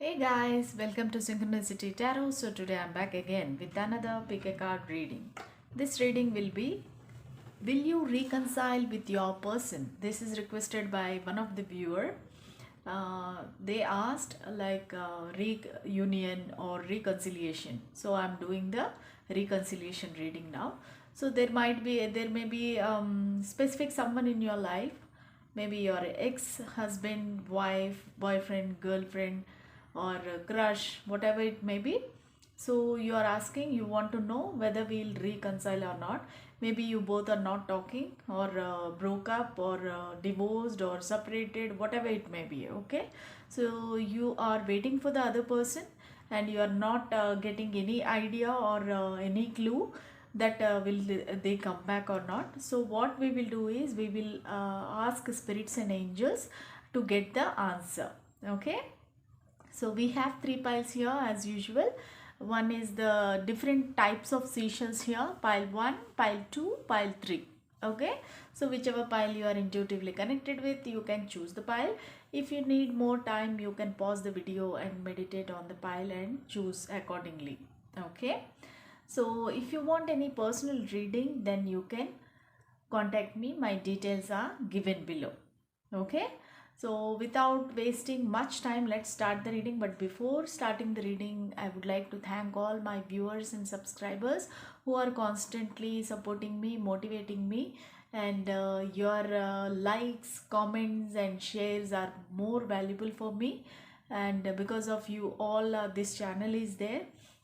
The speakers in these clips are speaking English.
Hey guys, welcome to Synchronicity Tarot. So today I'm back again with another pick a card reading. This reading will be, will you reconcile with your person? This is requested by one of the viewer. They asked reunion or reconciliation. So I'm doing the reconciliation reading now. So there may be specific someone in your life, maybe your ex-husband, wife, boyfriend, girlfriend, or crush, whatever it may be. So you are asking, you want to know whether we'll reconcile or not. Maybe you both are not talking, or broke up, or divorced, or separated, whatever it may be. Okay, so you are waiting for the other person and you are not getting any idea or any clue that will they come back or not. So what we will do is we will ask spirits and angels to get the answer. Okay, so we have three piles here as usual. One is the different types of seashells here: pile 1, pile 2, pile 3. Okay, so whichever pile you are intuitively connected with, you can choose the pile. If you need more time, you can pause the video and meditate on the pile and choose accordingly. Okay, so if you want any personal reading, then you can contact me. My details are given below. Okay, so without wasting much time, let's start the reading. But before starting the reading, I would like to thank all my viewers and subscribers who are constantly supporting me, motivating me, and your likes, comments and shares are more valuable for me. And because of you all, this channel is there.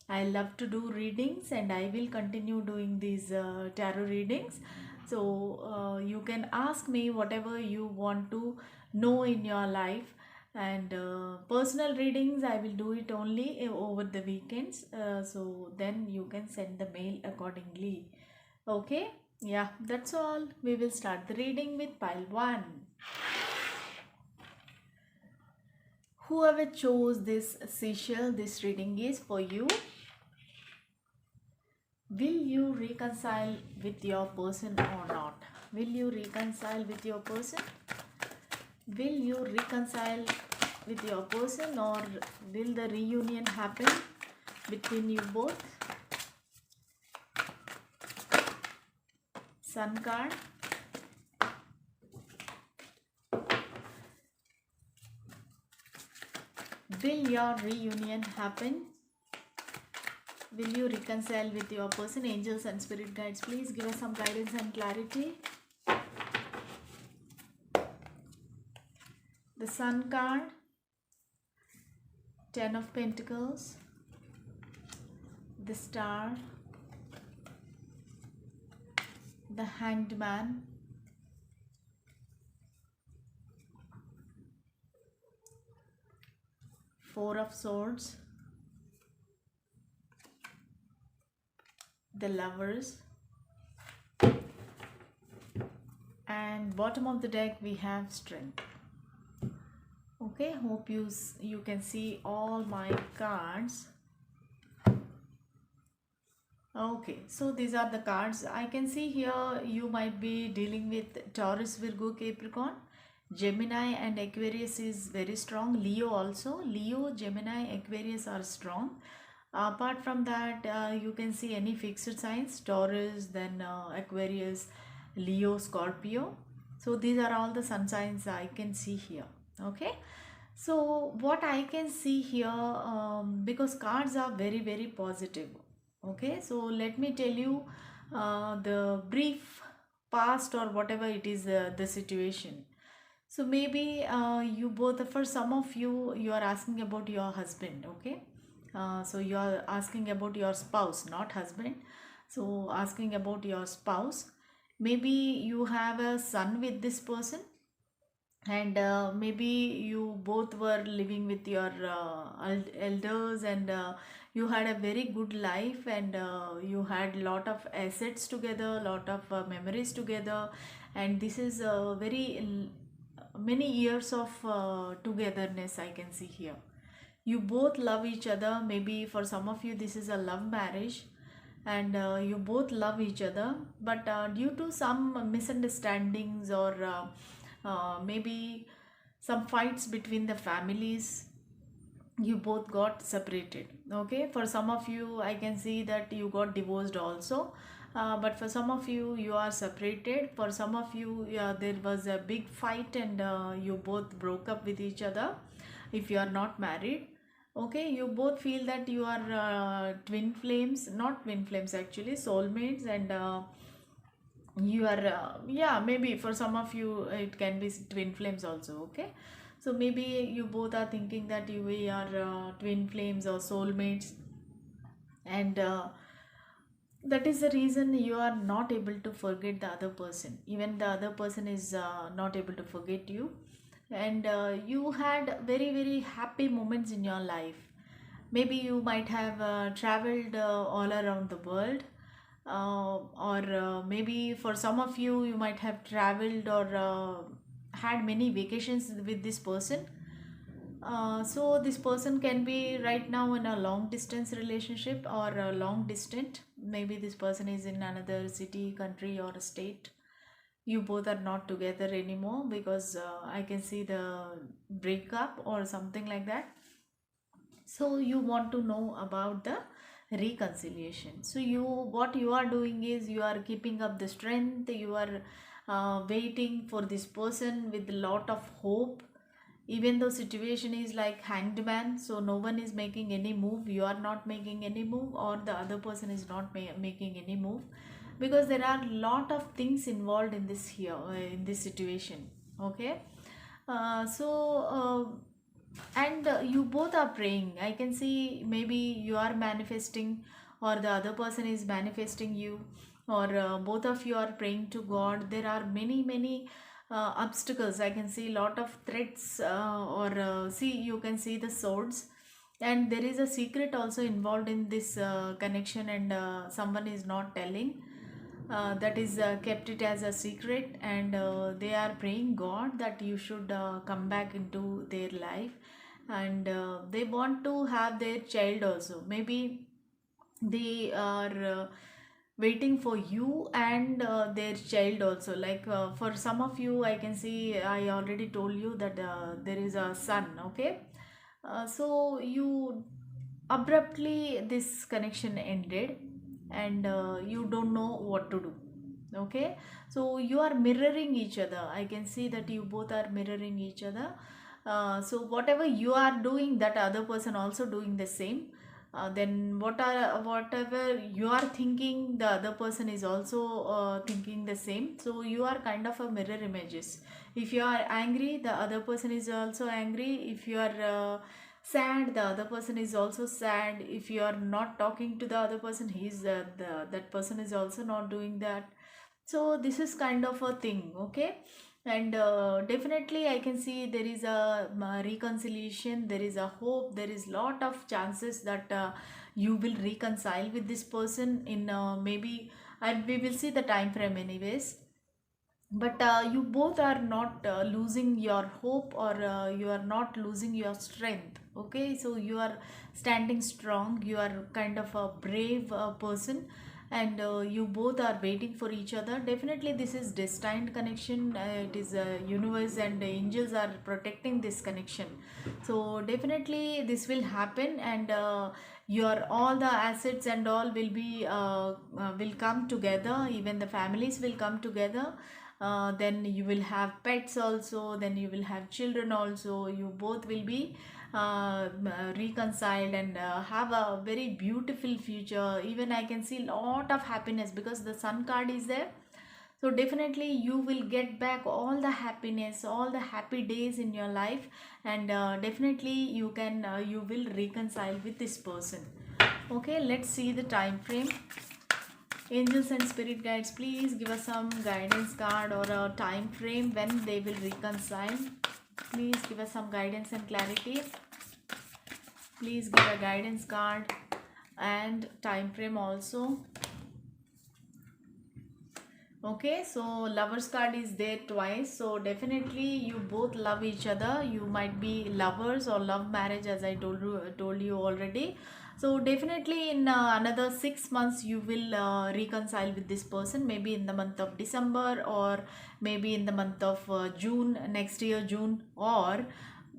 I love to do readings and I will continue doing these tarot readings. So you can ask me whatever you want to know in your life, and personal readings I will do it only over the weekends. So then you can send the mail accordingly. Okay, yeah, that's all. We will start the reading with pile 1. Whoever chose this seashell, this reading is for you. Will you reconcile with your person or not? Will you reconcile with your person? Will you reconcile with your person, or will the reunion happen between you both? Sun card. Will your reunion happen? Will you reconcile with your person? Angels and spirit guides, please give us some guidance and clarity. The Sun card, 10 of Pentacles, the Star, the Hanged Man, Four of Swords, the Lovers, and bottom of the deck we have Strength. Okay, hope you can see all my cards. Okay, so these are the cards. I can see here you might be dealing with Taurus, Virgo, Capricorn. Gemini and Aquarius is very strong. Leo also. Leo, Gemini, Aquarius are strong. Apart from that, you can see any fixed signs: Taurus, then Aquarius, Leo, Scorpio. So these are all the sun signs I can see here. Okay, so what I can see here, because cards are very positive. Okay, so let me tell you the brief past or whatever it is, the situation. So maybe you both, for some of you, you are asking about your husband. Okay, so you are asking about your spouse, not husband. So asking about your spouse. Maybe you have a son with this person, and maybe you both were living with your elders, and you had a very good life, and you had lot of assets together, lot of memories together, and this is many years of togetherness I can see here. You both love each other. Maybe for some of you this is a love marriage, and you both love each other, but due to some misunderstandings, or maybe some fights between the families, you both got separated. Okay, for some of you I can see that you got divorced also, but for some of you you are separated. For some of you, yeah, there was a big fight and you both broke up with each other. If you are not married, okay, you both feel that you are twin flames, not twin flames, actually soulmates. And you are yeah, maybe for some of you it can be twin flames also. Okay, so maybe you both are thinking that you we are twin flames or soulmates, and that is the reason you are not able to forget the other person. Even the other person is not able to forget you. And you had very very happy moments in your life. Maybe you might have traveled all around the world, or maybe for some of you you might have traveled or had many vacations with this person. So this person can be right now in a long distance relationship or a long distant. Maybe this person is in another city, country, or a state. You both are not together anymore because I can see the breakup or something like that. So you want to know about the reconciliation. So you, what you are doing is you are keeping up the strength. You are waiting for this person with a lot of hope, even though situation is like hanged man. So no one is making any move, you are not making any move, or the other person is not making any move, because there are lot of things involved in this here, in this situation. Okay, so and you both are praying. I can see maybe you are manifesting, or the other person is manifesting you, or both of you are praying to God. There are many many obstacles. I can see lot of threats, or see, you can see the swords, and there is a secret also involved in this connection, and someone is not telling. That is kept it as a secret, and they are praying God that you should come back into their life, and they want to have their child also. Maybe they are waiting for you and their child also. Like for some of you, I can see, I already told you that there is a son. Okay, so you abruptly this connection ended, and you don't know what to do. Okay, so you are mirroring each other. I can see that you both are mirroring each other. So whatever you are doing, that other person also doing the same. Then whatever you are thinking, the other person is also thinking the same. So you are kind of a mirror images. If you are angry, the other person is also angry. If you are sad, the other person is also sad. If you are not talking to the other person, that person is also not doing that. So this is kind of a thing. Okay, and definitely I can see there is a reconciliation, there is a hope, there is lot of chances that you will reconcile with this person in maybe, and we will see the time frame anyways. But you both are not losing your hope, or you are not losing your strength. Okay, so you are standing strong, you are kind of a brave person, and you both are waiting for each other. Definitely this is destined connection. It is universe and the angels are protecting this connection. So definitely this will happen, and your all the assets and all will be will come together. Even the families will come together. Then you will have pets also, then you will have children also. You both will be reconciled and have a very beautiful future. Even I can see lot of happiness because the sun card is there. So definitely you will get back all the happiness, all the happy days in your life, and definitely you can you will reconcile with this person. Okay, let's see the time frame. Angels and spirit guides, please give us some guidance card or a time frame when they will reconcile. Please give us some guidance and clarity. Please give a guidance card and time frame also. Okay, so lovers card is there twice. So definitely you both love each other. You might be lovers or love marriage, as I told you already. So definitely in another 6 months you will reconcile with this person. Maybe in the month of December, or maybe in the month of June next year, June, or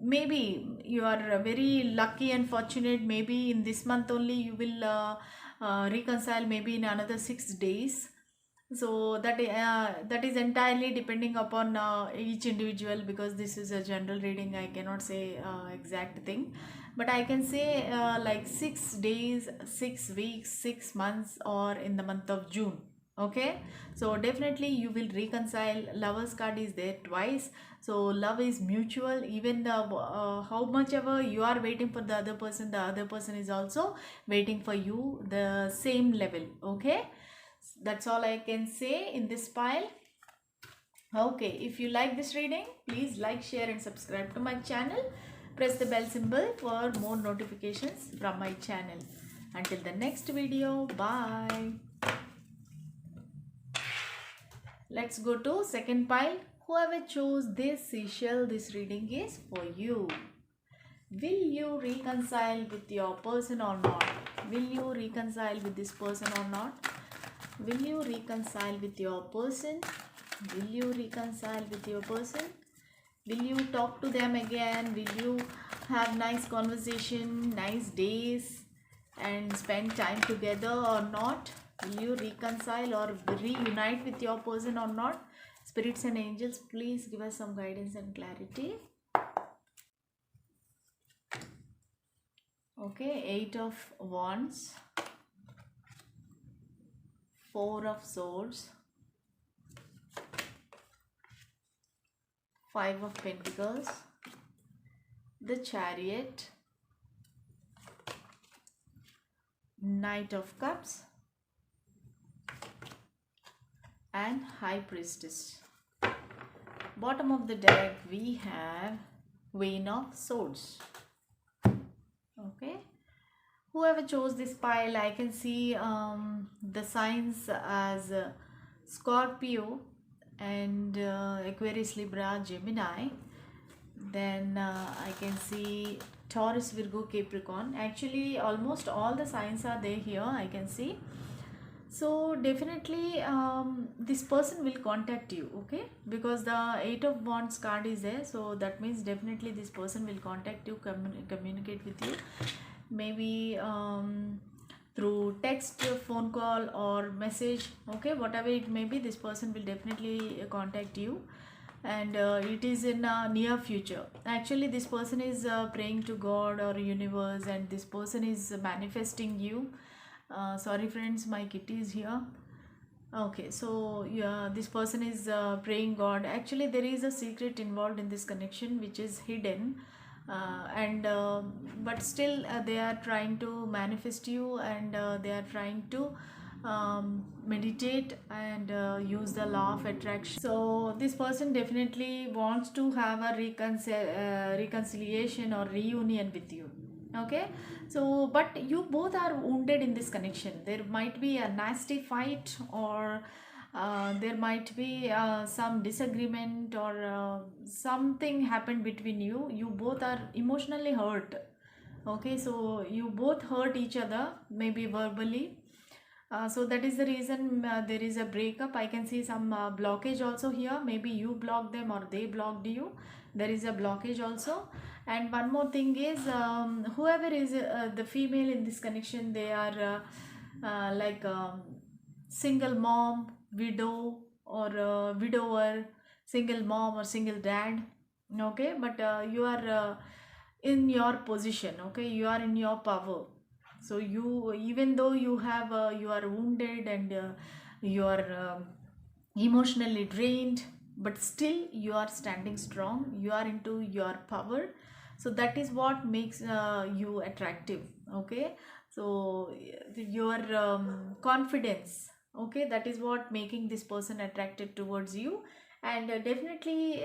maybe you are very lucky and fortunate, maybe in this month only you will reconcile, maybe in another 6 days. So that is entirely depending upon each individual, because this is a general reading. I cannot say exact thing, but I can say like 6 days, 6 weeks, 6 months, or in the month of June. Okay, so definitely you will reconcile. Lovers card is there twice, so love is mutual. Even the how much ever you are waiting for the other person is also waiting for you the same level. Okay, that's all I can say in this pile. Okay, if you like this reading, please like, share and subscribe to my channel. Press the bell symbol for more notifications from my channel. Until the next video, bye. Let's go to second pile. Whoever chose this seashell, this reading is for you. Will you reconcile with your person or not? Will you reconcile with this person or not? Will you reconcile with your person? Will you reconcile with your person? Will you talk to them again? Will you have nice conversation, nice days, and spend time together or not? Will you reconcile or reunite with your person or not? Spirits and angels, please give us some guidance and clarity. Okay, 8 of Wands, 4 of Swords, 5 of Pentacles, the Chariot, Knight of Cups, and High Priestess. Bottom of the deck we have Queen of Swords. Okay, whoever chose this pile, I can see the signs as Scorpio and Aquarius, Libra, Gemini. Then I can see Taurus, Virgo, Capricorn. Actually almost all the signs are there here, I can see. So definitely this person will contact you. Okay, because the 8 of Wands card is there, so that means definitely this person will contact you, communicate with you, maybe through text, phone call or message. Okay, whatever it may be, this person will definitely contact you, and it is in near future. Actually this person is praying to God or universe, and this person is manifesting you. Sorry friends, my kitty is here. Okay, so yeah, this person is praying God. Actually there is a secret involved in this connection which is hidden, and but still they are trying to manifest you, and they are trying to meditate and use the law of attraction. So this person definitely wants to have a reconciliation or reunion with you. Okay, so but you both are wounded in this connection. There might be a nasty fight, or there might be some disagreement, or something happened between you. You both are emotionally hurt. Okay, so you both hurt each other, maybe verbally. So that is the reason there is a breakup. I can see some blockage also here. Maybe you blocked them or they blocked you. There is a blockage also. And one more thing is, whoever is the female in this connection, they are like single mom, widow, or widower, single mom or single dad. Okay, but you are in your position. Okay, you are in your power. So you, even though you have you are wounded, and you are emotionally drained, but still you are standing strong, you are into your power. So that is what makes you attractive. Okay, so your confidence, okay, that is what making this person attracted towards you. And definitely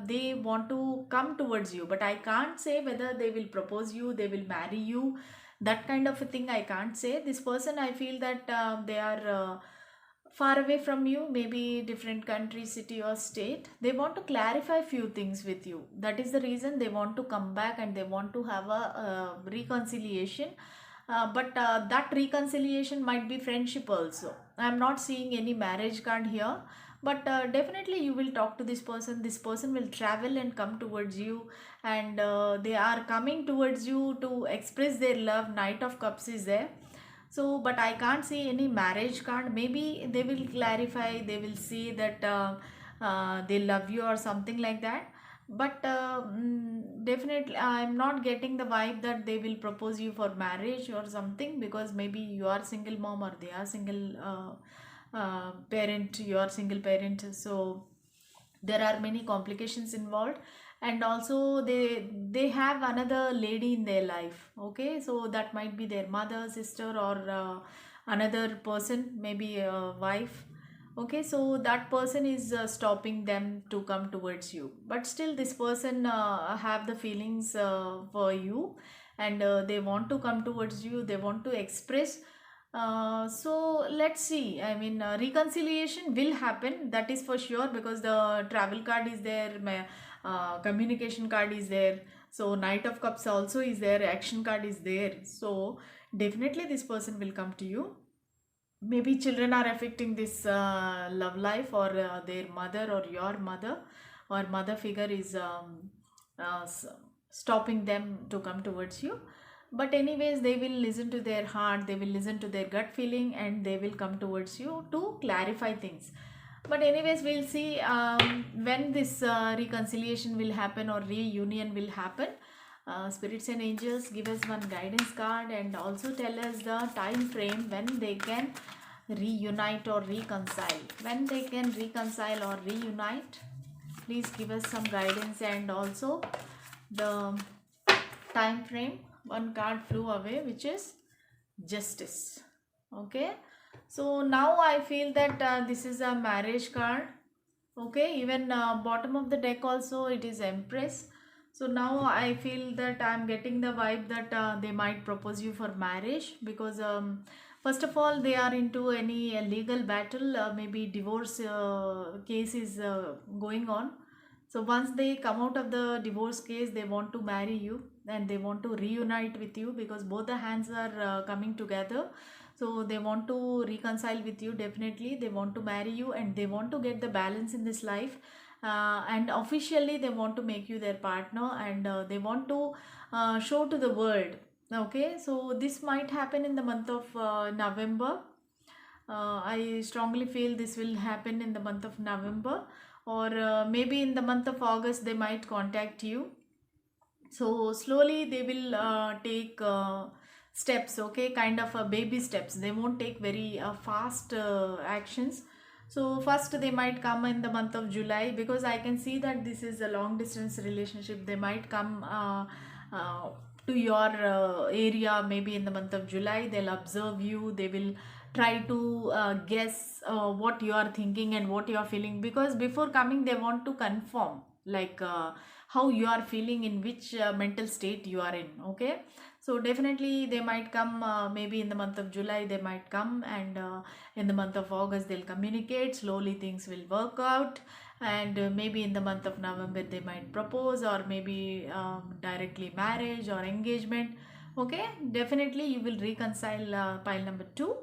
they want to come towards you, but I can't say whether they will propose you, they will marry you, that kind of a thing I can't say. This person, I feel that they are far away from you, maybe different country, city or state. They want to clarify few things with you. That is the reason they want to come back, and they want to have a reconciliation. But that reconciliation might be friendship also. I'm not seeing any marriage card here. but definitely you will talk to this person. This person will travel and come towards you, and they are coming towards you to express their love. Knight of Cups is there. So but I can't see any marriage card. Maybe they will clarify, they will see that they love you or something like that. But definitely I'm not getting the vibe that they will propose you for marriage or something, because maybe you are single mom or they are single parent, you are single parent. So there are many complications involved, and also they have another lady in their life. Okay, so that might be their mother, sister, or another person, maybe a wife. Okay, so that person is stopping them to come towards you, but still this person have the feelings for you, and they want to come towards you, they want to express. So let's see. I mean, reconciliation will happen, that is for sure, because the travel card is there, my communication card is there. So Knight of Cups also is there, action card is there. So definitely this person will come to you. Maybe children are affecting this love life, or their mother or your mother or mother figure is uh, s- stopping them to come towards you. But anyways, they will listen to their heart, they will listen to their gut feeling, and they will come towards you to clarify things. But anyways, we'll see when this reconciliation will happen or reunion will happen. Spirits and angels, give us one guidance card, and also tell us the time frame when they can reunite or reconcile. When they can reconcile or reunite, please give us some guidance, and also the time frame. One card flew away, which is justice. Okay, so now I feel that this is a marriage card. Okay, even bottom of the deck also it is Empress. So now I feel that I'm getting the vibe that they might propose you for marriage, because first of all they are into any legal battle, maybe divorce case is going on. So once they come out of the divorce case, they want to marry you and they want to reunite with you, because both the hands are coming together. So they want to reconcile with you. Definitely they want to marry you, and they want to get the balance in this life, and officially they want to make you their partner, and they want to show to the world. Okay, so this might happen in the month of November. I strongly feel this will happen in the month of November, or maybe in the month of August they might contact you. So slowly they will take steps. Okay, kind of baby steps. They won't take very fast actions. So first they might come in the month of July, because I can see that this is a long distance relationship. They might come uh, to your area maybe in the month of July. They'll observe you, they will try to guess what you are thinking and what you are feeling, because before coming they want to confirm, like how you are feeling, in which mental state you are in. Okay, so definitely they might come maybe in the month of July they might come, and in the month of August they'll communicate. Slowly things will work out, and maybe in the month of November they might propose, or maybe directly marriage or engagement. Okay, definitely you will reconcile, pile number 2.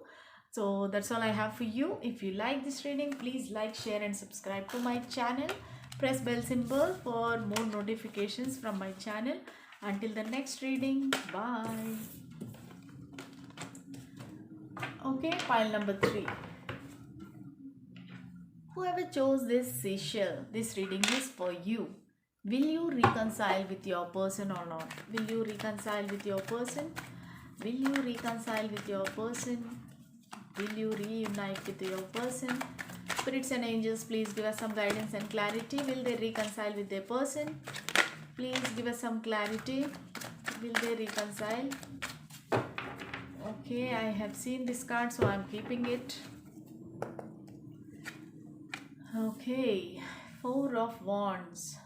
So that's all I have for you. If you like this reading, please like, share and subscribe to my channel. Press bell symbol for more notifications from my channel. Until the next reading, bye. Okay, pile number 3. Whoever chose this seashell, this reading is for you. Will you reconcile with your person or not? Will you reconcile with your person? Will you reconcile with your person? Will you reunite with your person? Spirits and angels, please give us some guidance and clarity. Will they reconcile with their person? Please give us some clarity. Will they reconcile? Okay, I have seen this card, so I'm keeping it. Okay, Four of Wands,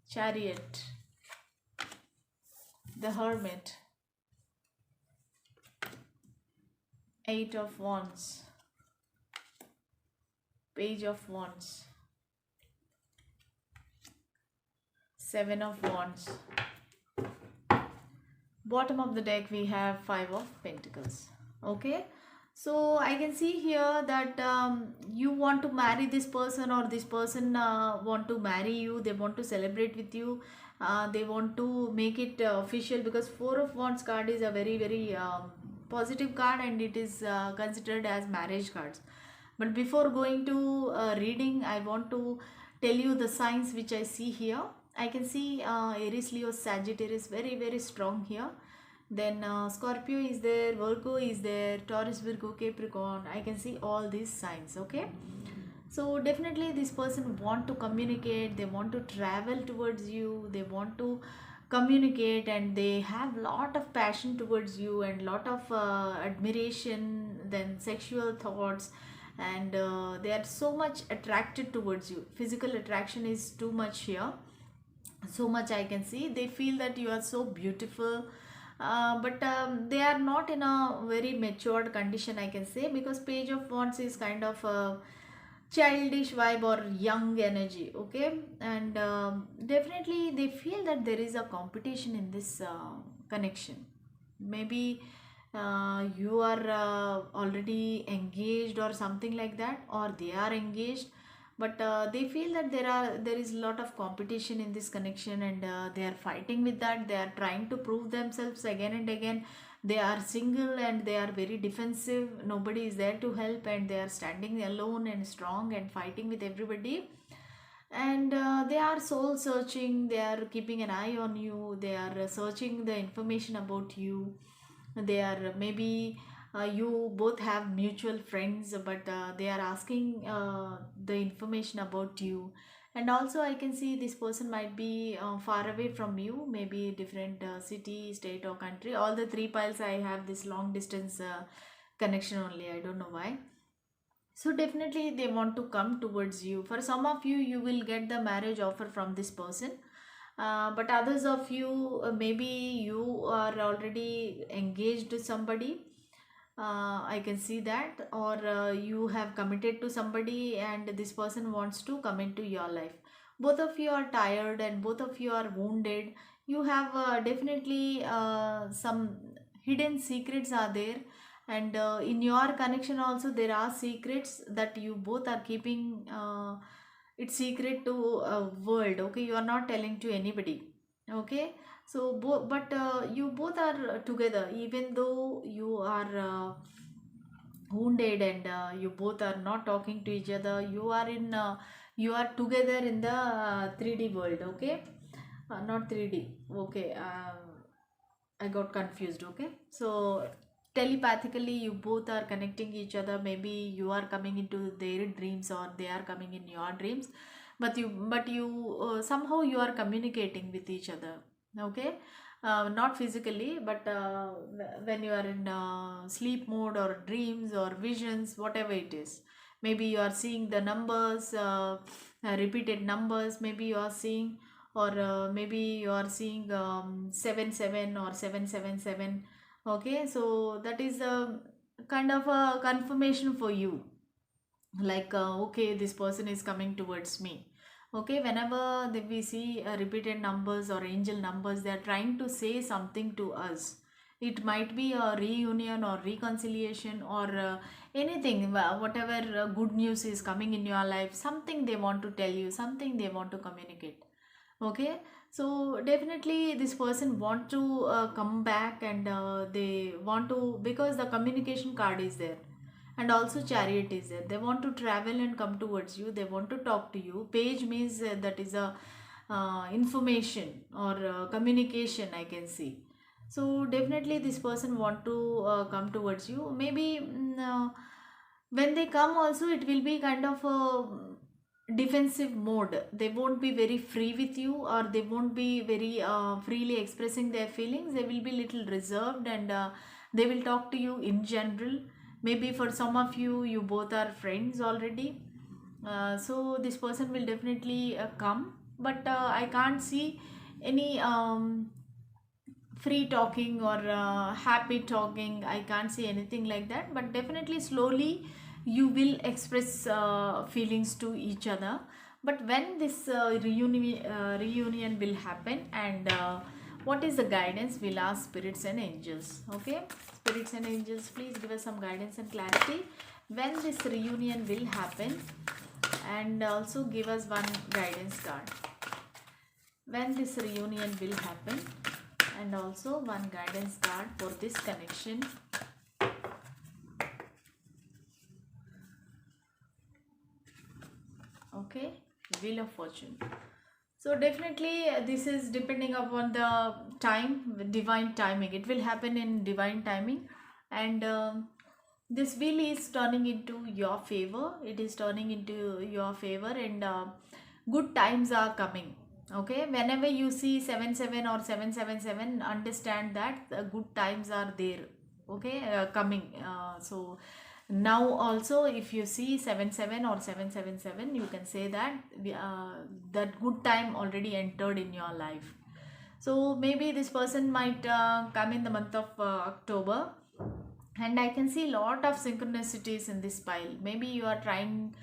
Chariot, the Hermit, Eight of Wands, Page of Wands, Seven of Wands. Bottom of the deck we have Five of Pentacles. Okay, So I can see here that you want to marry this person, or this person want to marry you. They want to celebrate with you. They want to make it official, because Four of Wands card is a very very positive card, and it is considered as marriage cards. But before going to reading, I want to tell you the signs which I see here. I can see Aries, Leo, Sagittarius very very strong here. Then Scorpio is there, Virgo is there, Taurus, Virgo, Capricorn. I can see all these signs. Okay, so definitely this person want to communicate. They want to travel towards you. They want to communicate, and they have lot of passion towards you, and lot of admiration, then sexual thoughts, and they are so much attracted towards you. Physical attraction is too much here, so much I can see. They feel that you are so beautiful, but they are not in a very matured condition, I can say, because Page of Wands is kind of a childish vibe or young energy. Okay, and definitely they feel that there is a competition in this connection. Maybe you are already engaged or something like that, or they are engaged, but they feel that there is a lot of competition in this connection, and they are fighting with that. They are trying to prove themselves again and again. They are single, and they are very defensive. Nobody is there to help, and they are standing alone and strong and fighting with everybody. And they are soul searching. They are keeping an eye on you. They are searching the information about you. They are maybe you both have mutual friends, but they are asking the information about you. And also I can see this person might be far away from you, maybe different city, state, or country. All the three piles I have this long distance connection only. I don't know why. So definitely they want to come towards you. For some of you, you will get the marriage offer from this person. But others of you, maybe you are already engaged to somebody. I can see that, or you have committed to somebody, and this person wants to come into your life. Both of you are tired, and both of you are wounded. You have definitely some hidden secrets are there, and in your connection also there are secrets that you both are keeping. It's secret to world. Okay, you are not telling to anybody. Okay, so but you both are together, even though you are wounded, and you both are not talking to each other. You are in you are together in the 3D world. Okay, not 3D. Okay, I got confused. Okay, so telepathically you both are connecting each other. Maybe you are coming into their dreams, or they are coming in your dreams, but you somehow you are communicating with each other. Okay, not physically, but when you are in sleep mode, or dreams, or visions, whatever it is. Maybe you are seeing the numbers, repeated numbers. Maybe you are seeing, or maybe you are seeing 77 or 777. Okay, so that is a kind of a confirmation for you, like okay, this person is coming towards me. Okay, whenever we see repeated numbers or angel numbers, they are trying to say something to us. It might be a reunion or reconciliation, or anything, whatever good news is coming in your life, something they want to tell you, something they want to communicate. Okay, so definitely this person want to come back, and they want to, because the communication card is there, and also Chariot is there. They want to travel and come towards you. They want to talk to you. Page means that is a information, or communication, I can see. So definitely this person want to come towards you. Maybe when they come also, it will be kind of a defensive mode. They won't be very free with you, or they won't be very freely expressing their feelings. They will be little reserved, and they will talk to you in general. Maybe for some of you, you both are friends already. So this person will definitely come, but I can't see any free talking, or happy talking. I can't see anything like that, but definitely slowly you will express feelings to each other. But when this reunion will happen, and What is the guidance? We'll ask spirits and angels. Okay, spirits and angels, please give us some guidance and clarity when this reunion will happen, and also give us one guidance card when this reunion will happen, and also one guidance card for this connection. Okay, Wheel of Fortune. So definitely this is depending upon the time, divine timing. It will happen in divine timing, and this wheel is turning into your favor. It is turning into your favor, and good times are coming. Okay, whenever you see 77 or 777, understand that the good times are there. Okay, coming. So now also, if you see 77 or 777, you can say that that good time already entered in your life. So maybe this person might come in the month of October, and I can see lot of synchronicities in this pile. Maybe you are trying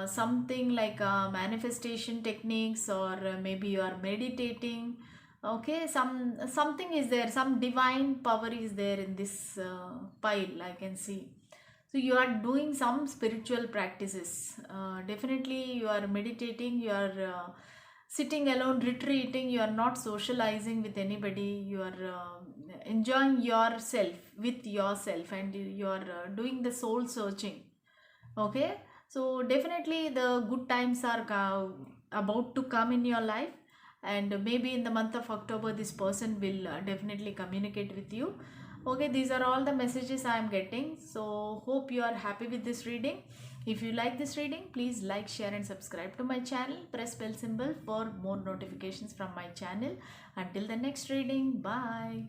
something like manifestation techniques, or maybe you are meditating. Okay, something is there, some divine power is there in this pile, I can see. So you are doing some spiritual practices. Definitely you are meditating, you are sitting alone, retreating, you are not socializing with anybody, you are enjoying yourself with yourself, and you are doing the soul searching. Okay, so definitely the good times are about to come in your life, and maybe in the month of October this person will definitely communicate with you. Okay, these are all the messages I am getting. So hope you are happy with this reading. If you like this reading, please like, share and subscribe to my channel. Press bell symbol for more notifications from my channel. Until the next reading, bye.